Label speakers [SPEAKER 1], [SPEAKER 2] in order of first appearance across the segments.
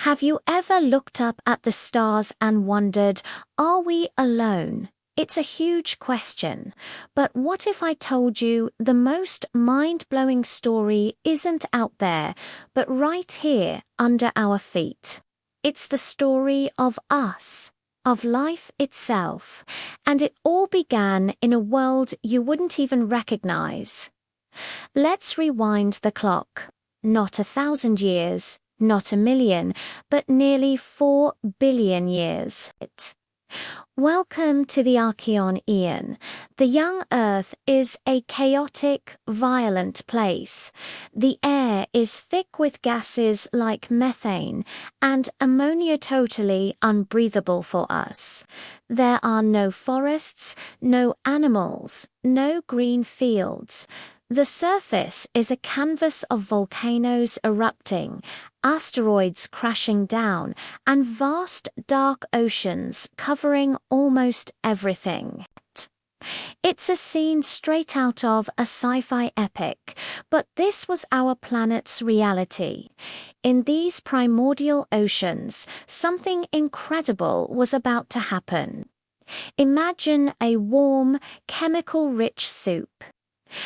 [SPEAKER 1] Have you ever looked up at the stars and wondered, are we alone? It's a huge question, but what if I told you the most mind-blowing story isn't out there, but right here under our feet? It's the story of us, of life itself, and it all began in a world you wouldn't even recognize. Let's rewind the clock. Not 1,000 years, not 1,000,000, but nearly 4 billion years. Welcome to the Archean Eon. The young Earth is a chaotic, violent place. The air is thick with gases like methane and ammonia, totally unbreathable for us. There are no forests, no animals, no green fields. The surface is a canvas of volcanoes erupting, asteroids crashing down, and vast dark oceans covering almost everything. It's a scene straight out of a sci-fi epic, but this was our planet's reality. In these primordial oceans, something incredible was about to happen. Imagine a warm, chemical-rich soup.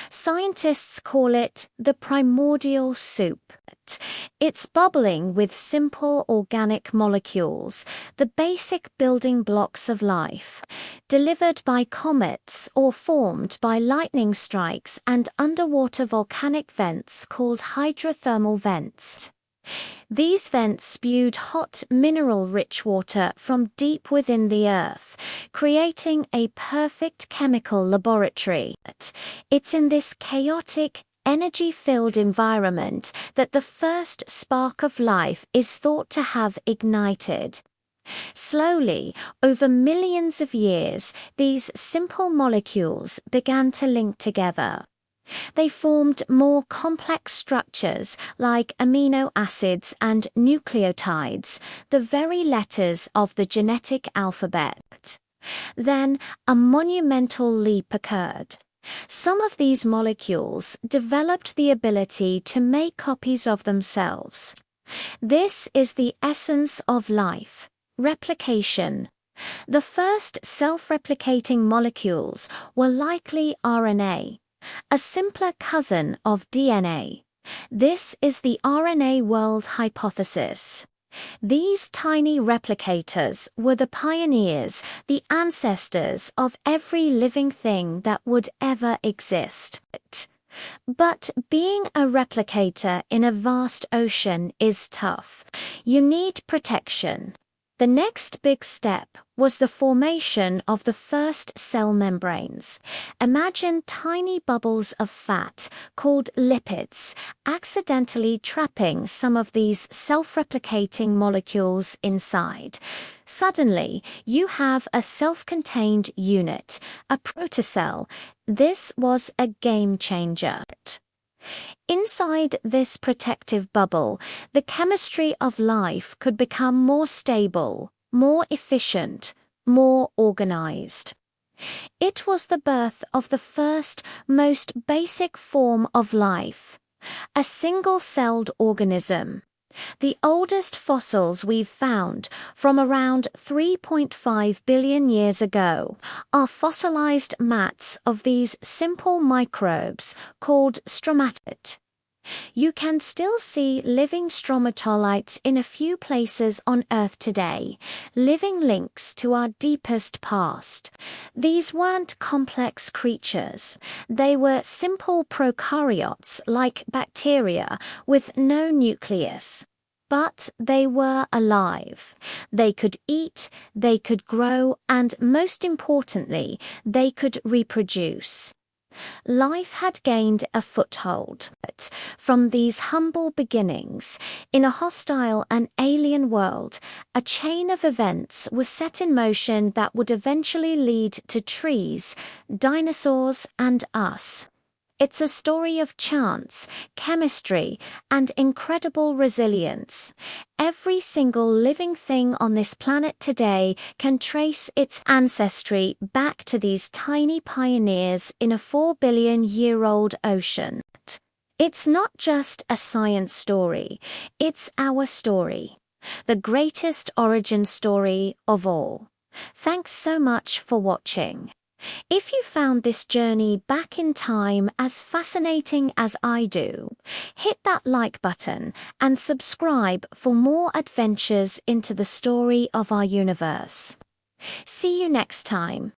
[SPEAKER 1] Scientists call it the primordial soup. It's bubbling with simple organic molecules, the basic building blocks of life, delivered by comets or formed by lightning strikes and underwater volcanic vents called hydrothermal vents. These vents spewed hot, mineral-rich water from deep within the Earth, creating a perfect chemical laboratory. It's in this chaotic, energy-filled environment that the first spark of life is thought to have ignited. Slowly, over millions of years, these simple molecules began to link together. They formed more complex structures like amino acids and nucleotides, the very letters of the genetic alphabet. Then a monumental leap occurred. Some of these molecules developed the ability to make copies of themselves. This is the essence of life, replication. The first self-replicating molecules were likely RNA, a simpler cousin of DNA. This is the RNA world hypothesis. These tiny replicators were the pioneers, the ancestors of every living thing that would ever exist. But being a replicator in a vast ocean is tough. You need protection. The next big step was the formation of the first cell membranes. Imagine tiny bubbles of fat, called lipids, accidentally trapping some of these self-replicating molecules inside. Suddenly, you have a self-contained unit, a protocell. This was a game changer. Inside this protective bubble, the chemistry of life could become more stable, more efficient, more organized. It was the birth of the first, most basic form of life, a single-celled organism. The oldest fossils we've found, from around 3.5 billion years ago, are fossilized mats of these simple microbes called stromatolites. You can still see living stromatolites in a few places on Earth today, living links to our deepest past. These weren't complex creatures. They were simple prokaryotes like bacteria with no nucleus. But they were alive. They could eat, they could grow, and most importantly, they could reproduce. Life had gained a foothold, but from these humble beginnings, in a hostile and alien world, a chain of events was set in motion that would eventually lead to trees, dinosaurs, and us. It's a story of chance, chemistry, and incredible resilience. Every single living thing on this planet today can trace its ancestry back to these tiny pioneers in a 4 billion-year-old ocean. It's not just a science story, it's our story. the greatest origin story of all. Thanks so much for watching. If you found this journey back in time as fascinating as I do, hit that like button and subscribe for more adventures into the story of our universe. See you next time.